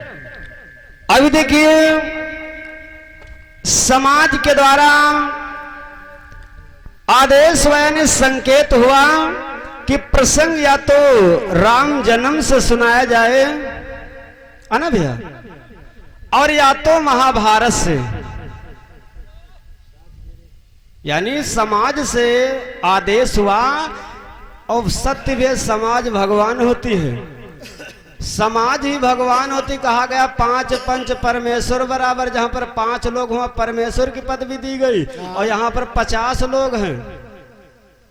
अभी देखिए समाज के द्वारा आदेश यानी संकेत हुआ कि प्रसंग या तो राम जन्म से सुनाया जाए है ना भैया, और या तो महाभारत से, यानी समाज से आदेश हुआ। और सत्य वे समाज भगवान होती है, समाज ही भगवान होती। कहा गया पांच पंच परमेश्वर बराबर, जहां पर 5 लोग वहां परमेश्वर की पदवी दी गई, और यहां पर 50 लोग हैं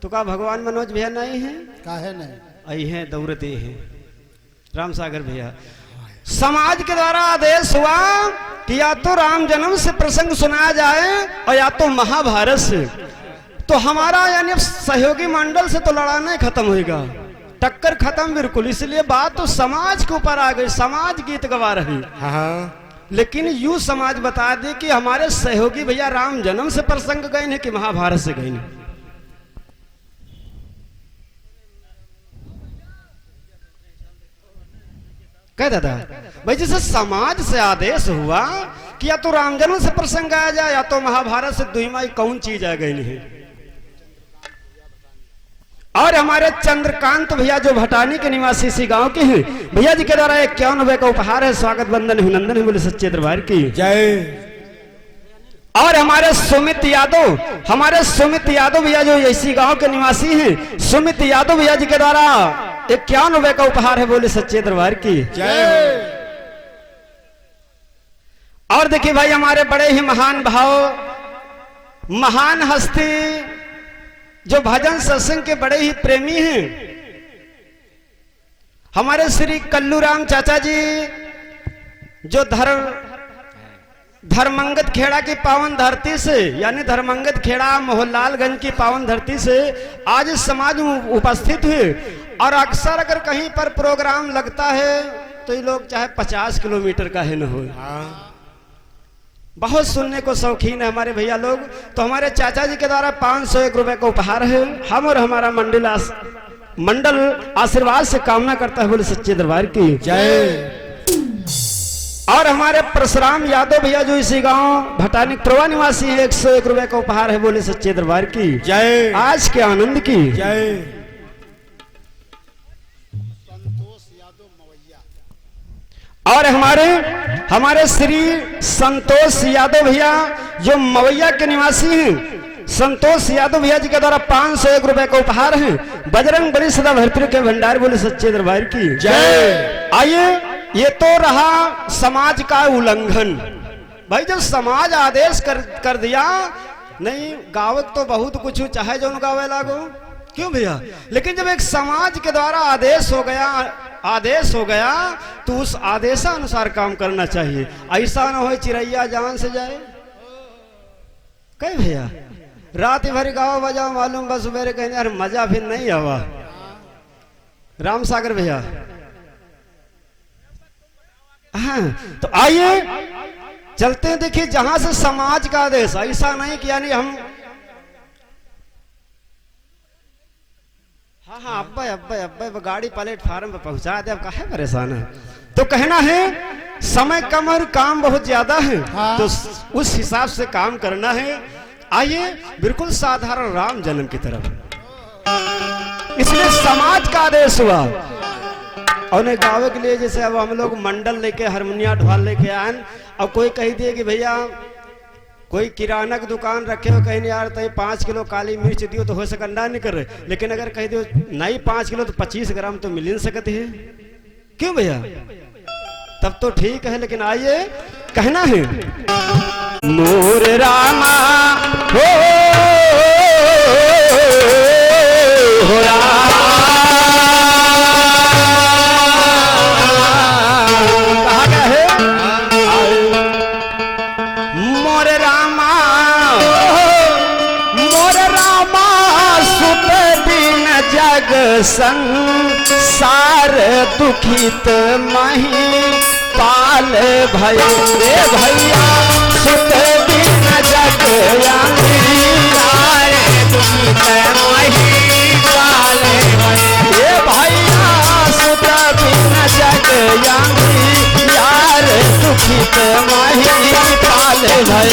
तो का भगवान मनोज भैया नहीं है? काहे नहीं आई हैं दौड़ते हैं राम सागर भैया। समाज के द्वारा आदेश हुआ कि या तो राम जन्म से प्रसंग सुनाया जाए और या तो महाभारत से। तो हमारा यानी सहयोगी मंडल से तो लड़ाना ही खत्म होगा, टक्कर खत्म बिल्कुल। इसलिए बात तो समाज के ऊपर आ गई, समाज गीत गवा रही। लेकिन यू समाज बता दे कि हमारे सहयोगी भैया राम जन्म से प्रसंग गए नहीं कि महाभारत से गए नहीं। कह दादा भाई, जैसे समाज से आदेश हुआ कि या तो राम जन्म से प्रसंग आया जाए या तो महाभारत से, दुईमाई कौन चीज आ गई नहीं। और हमारे चंद्रकांत भैया जो भटानी के निवासी इसी गांव के हैं, भैया जी के द्वारा 51 रुपए का उपहार है। स्वागत वंदन अभिनंदन है, बोले सच्चे दरबार की जय। और हमारे सुमित यादव भैया जो इसी गांव के निवासी हैं, सुमित यादव भैया जी के द्वारा 51 रुपए का उपहार है, बोले सच्चे दरबार की जय। और देखिए भाई, हमारे बड़े ही महान भाव, महान हस्ती, जो भजन सत्संग के बड़े ही प्रेमी हैं, हमारे श्री कल्लूराम चाचा जी, जो धर्मंगत खेड़ा की पावन धरती से, यानी धर्मंगत खेड़ा मोहनलालगंज की पावन धरती से आज इस समाज में उपस्थित हुए। और अक्सर अगर कहीं पर प्रोग्राम लगता है तो ये लोग चाहे 50 किलोमीटर का है न हो, बहुत सुनने को शौकीन है हमारे भैया लोग। तो हमारे चाचा जी के द्वारा 501 रुपए का उपहार है। हम और हमारा मंडल आशीर्वाद से कामना करता है, बोले सच्चे दरबार की जय। और हमारे परशुराम यादव भैया जो इसी गांव भटानी प्रवा निवासी है, 101 रुपए का उपहार है, बोले सच्चे दरबार की जय। आज के आनंद की जय। और हमारे श्री संतोष यादव भैया जो मवैया के निवासी हैं, संतोष यादव भैया जी के द्वारा 501 रुपए का उपहार है। बजरंग बली सदा भरतरी के भंडार, बोले सच्चे दरबार की जय। आइए, ये तो रहा समाज का उल्लंघन। भाई जब समाज आदेश कर दिया, नहीं गावत तो बहुत कुछ चाहे जो गावे लागो, क्यों भैया, लेकिन जब एक समाज के द्वारा आदेश हो गया तो उस आदेशानुसार काम करना चाहिए। ऐसा ना हो चिड़ैया जान से जाए। कहे भैया रात भर गाओ बजाओ, मालूम बस सुबह कहने यार मजा भी नहीं आवा। राम सागर भैया, हाँ तो आइए चलते हैं। देखिए जहां से समाज का आदेश, ऐसा नहीं कि यानी हम हाँ अब्बा गाड़ी प्लेटफार्म पे पहुंचा दे, अब काहे परेशान है। तो कहना है समय कम और काम बहुत ज्यादा है, तो उस हिसाब से काम करना है। आइए बिल्कुल साधारण राम जन्म की तरफ, इसलिए समाज का आदेश हुआ। और गावे के लिए जैसे अब हम लोग मंडल लेके हारमोनिया ढोल लेके आए, अब कोई कह दिए कि भैया कोई किराना की दुकान रखे हो, कहीं यार तो 5 किलो काली मिर्च दियो तो हो सकंडा नहीं कर रहे। लेकिन अगर कह दियो नहीं 5 किलो तो 25 ग्राम तो मिल ही सकते है, क्यों भैया, तब तो ठीक है। लेकिन आइए कहना है मोर रामा हो रामा, कहा गया है मोर रामा सुत दिन जग संसार दुखित मही पाल भय रे भैया, सुत दिन जग दुखित मही पाल भय भैया, सुत दिन जग यार दुखित महिपाल भय।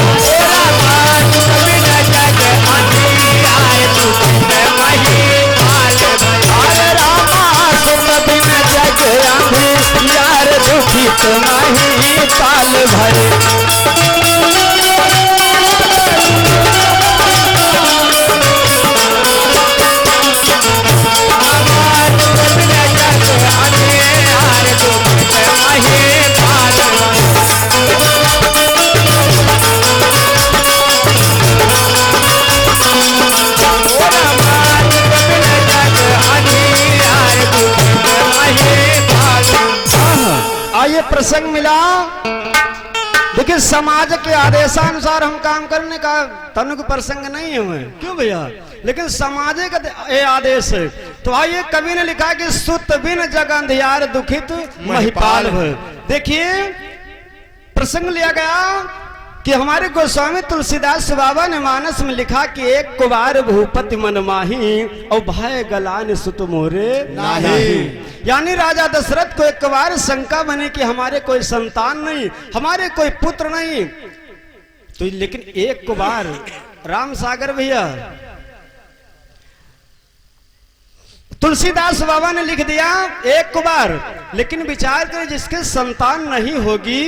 अरे रामा सुत बिन जग अंधियार दुखित महिपाल भय। ये प्रसंग मिला। देखिए समाज के आदेशानुसार हम काम करने का तनुक प्रसंग नहीं है, क्यों भैया, लेकिन समाज का ये आदेश है। तो आइए कवि ने लिखा कि सुत बिन जग अंधियार दुखित महिपाल भय। देखिए प्रसंग लिया गया कि हमारे गोस्वामी तुलसीदास बाबा ने मानस में लिखा कि एक कुवार भूपति मन माही और भय गलान सुत मोरे नाही। यानी राजा दशरथ को एक बार शंका बनी कि हमारे कोई संतान नहीं, हमारे कोई पुत्र नहीं। तो लेकिन एक बार राम सागर भैया तुलसीदास बाबा ने लिख दिया एक बार, लेकिन विचार करें जिसके संतान नहीं होगी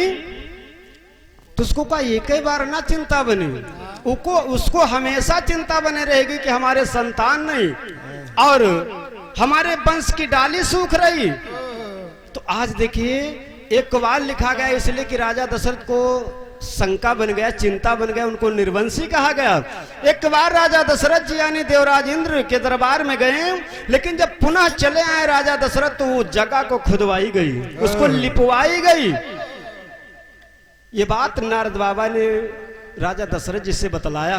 तो उसको का एक ही बार ना चिंता बनी, उसको हमेशा चिंता बने रहेगी कि हमारे संतान नहीं और हमारे वंश की डाली सूख रही। तो आज देखिए एक बार लिखा गया इसलिए कि राजा दशरथ को शंका बन गया, चिंता बन गया, उनको निर्वंशी कहा गया। एक बार राजा दशरथ जी यानी देवराज इंद्र के दरबार में गए, लेकिन जब पुनः चले आए राजा दशरथ तो वो जगह को खुदवाई गई, उसको लिपवाई गई। ये बात नारद बाबा ने राजा दशरथ जी से बतलाया।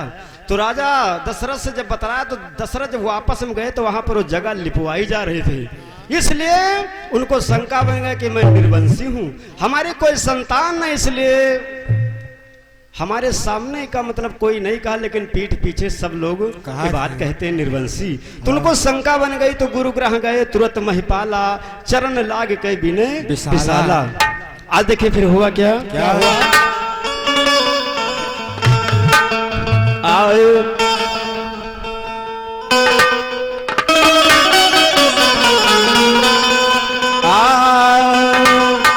तो राजा दशरथ से जब बतलाया तो दशरथ जब वापस में गए तो वहां पर वो जगह लिपवाई जा रही थी, इसलिए उनको शंका बन गया कि मैं निर्वंशी हूं, हमारे कोई संतान नहीं, इसलिए हमारे सामने का मतलब कोई नहीं कहा, लेकिन पीठ पीछे सब लोग ये बात कहते हैं निर्वंशी। तो उनको शंका बन गई तो गुरुग्रह गए तुरंत महिपाला, चरण लाग के बिने विशाला। आज देखिए फिर हुआ क्या हुआ।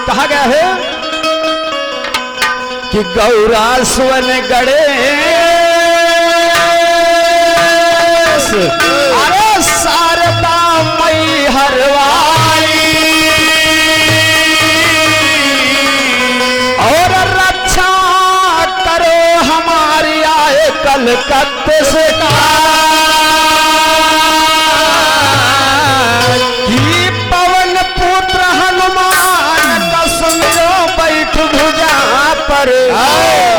कहा गया है कि गौरा सुवन गणेश, अरे शारदा मई हरवाई और रक्षा करो हमारी आए कलकत्ते से पवन पुत्र हनुमान कसमिरो बैठ भुजा पर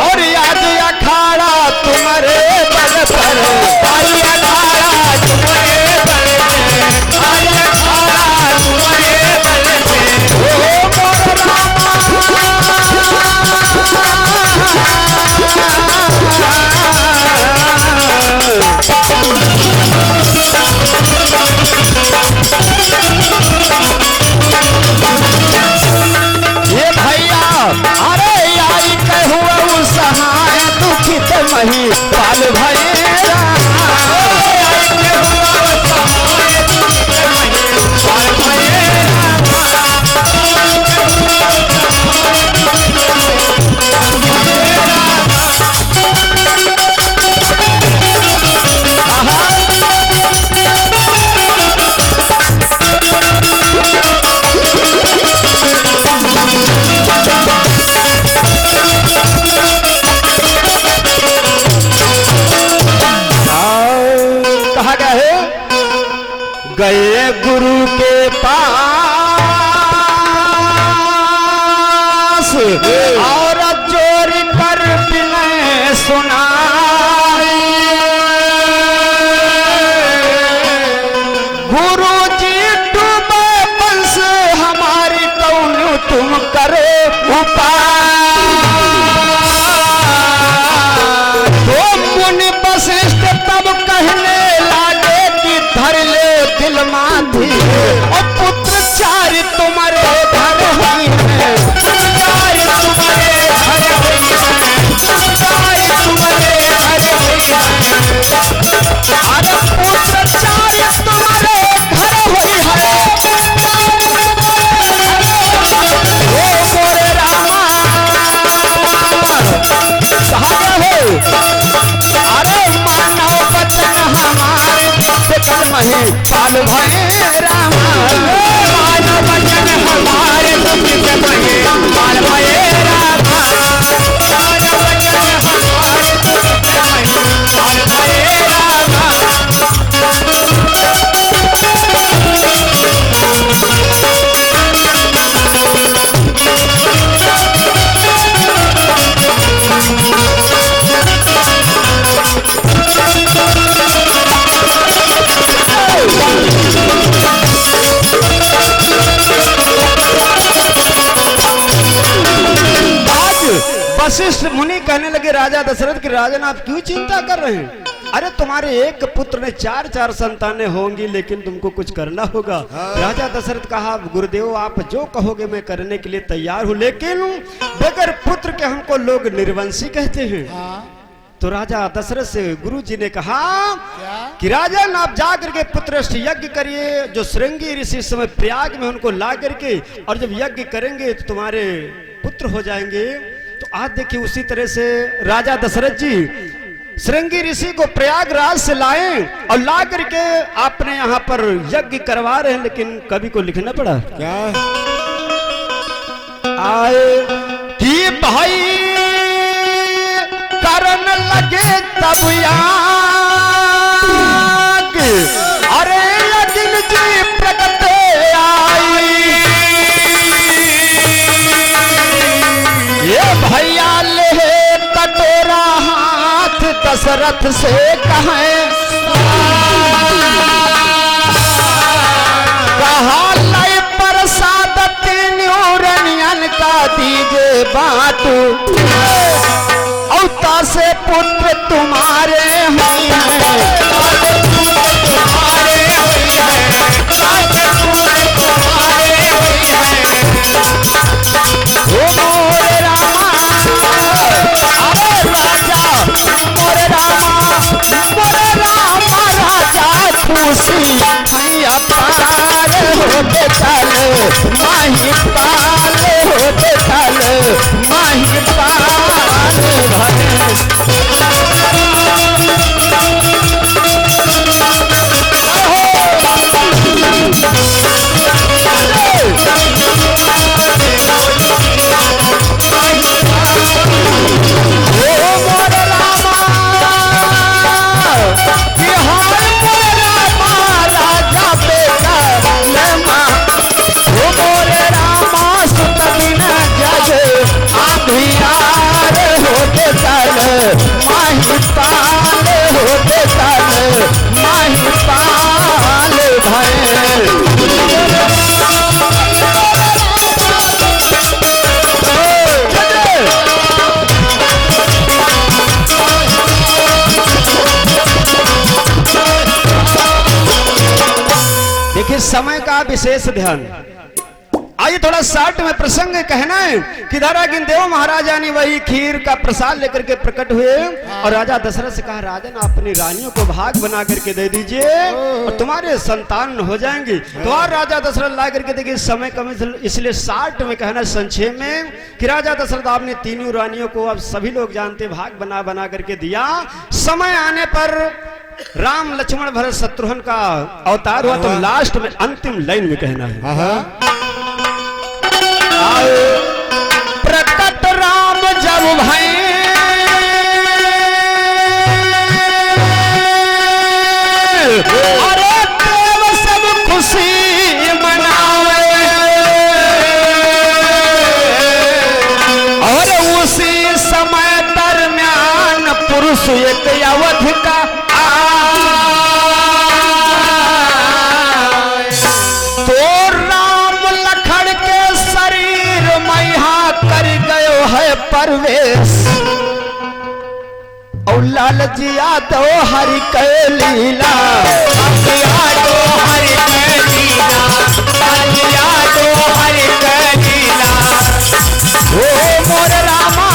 और याद अखाड़ा तुम्हारे बल पर, आई अखाड़ा तुम्हारे बल में, आई अखाड़ा तुम्हारे बल में, ओ मोर ये भैया अरे आई कहूँ सहाय दुखित महिपाल भैया, गए गुरु के पास और चोरी कर बिना सुनाई, गुरु जी डूबे बंस हमारी कौन तुम करो उपाय। तो मुनि वशिष्ठ तब कहने लागे कि धर ले दिल माथी और पुत्र चार तुम्हारे घर हुई है, पुत्र चार तुम्हारे मही पाल भये रामा मानो बचन हमारे दुख के मही पाल भये रामा मानो बचन हमारे दुख के मही पाल भये रामा वशिष्ठ मुनि कहने लगे राजा दशरथ कि राजन आप क्यों चिंता कर रहे हैं? अरे तुम्हारे एक पुत्र ने चार चार संतानें होंगी लेकिन तुमको कुछ करना होगा। राजा दशरथ कहा गुरुदेव आप जो कहोगे मैं करने के लिए तैयार हूँ, लेकिन बगैर पुत्र के हमको लोग निर्वंशी कहते हैं। तो राजा दशरथ से गुरु जी ने कहा कि राजन आप जा करके पुत्रष्ट यज्ञ करिए, जो श्रृंगी ऋषि इस समय प्रयाग में उनको ला करके और जब यज्ञ करेंगे तो तुम्हारे पुत्र हो जाएंगे। तो आज देखिए उसी तरह से राजा दशरथ जी श्रृंगी ऋषि को प्रयागराज से लाए और ला करके आपने यहाँ पर यज्ञ करवा रहे हैं, लेकिन कवि को लिखना पड़ा क्या आए कि भाई करन लगे तब याग अरे अग्नि जी प्रकट आई ये भैया ले कटोरा हाथ दशरथ से कहे कहा लय प्रसाद तीन रनियन का दीजे बाटू औता से पुत्र तुम्हारे हुई हैं मोरे रामा अरे राजा मोरे रामा राजा खुशी अपार होते चल माही पाल होते चल माही पाल भरे माही पाल होते चल माही पाल भये देखिए समय का विशेष ध्यान। आइए थोड़ा शार्ट में प्रसंग कहना है कि धारागिन देव महाराजा ने वही खीर का प्रसाद लेकर के प्रकट हुए और राजा दशरथ से कहा राजन अपनी रानियों को भाग बना करके दे दीजिए और तुम्हारे संतान हो जाएंगे। तो और राजा दशरथ ला करके देखिए समय कम इसलिए शार्ट में कहना संक्षेप में कि राजा दशरथ आपने तीनों रानियों को अब सभी लोग जानते भाग बना बना करके दिया। समय आने पर राम लक्ष्मण भरत शत्रुघ्न का अवतार हुआ तो लास्ट में अंतिम लाइन में कहना है प्रकट राम जब भय अरे देव सब खुशी मनावे और उसी समय दरम्यान पुरुष एक अवध का परवेश और लाल जिया तो हरि के लीला तो हरि के लीला जिया तो हरि के लीला ओ मोर रामा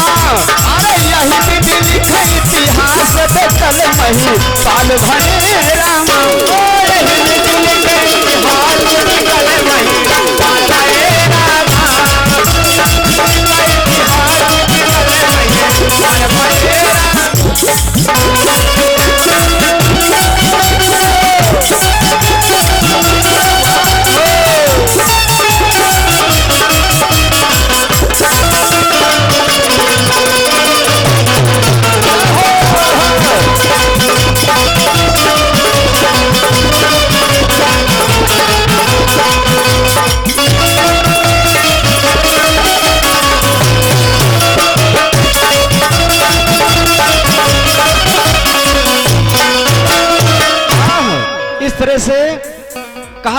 अरे यही विधि लिखे इतिहास बेचल मही पाल भरे रामा यही विधि लिखे इतिहास बेचल मही पाल भरे रामा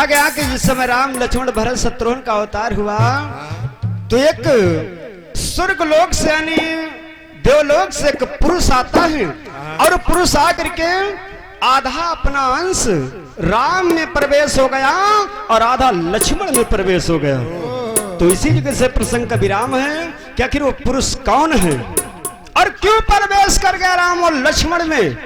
गया कि जिस समय राम लक्ष्मण भरत शत्रुघ्न का अवतार हुआ तो एक स्वर्ग लोक से यानी देवलोक से एक पुरुष आता है और पुरुष आकर के आधा अपना अंश राम में प्रवेश हो गया और आधा लक्ष्मण में प्रवेश हो गया। तो इसी जगह से प्रसंग का विराम है कि आखिर वो पुरुष कौन है और क्यों प्रवेश कर गया राम और लक्ष्मण में,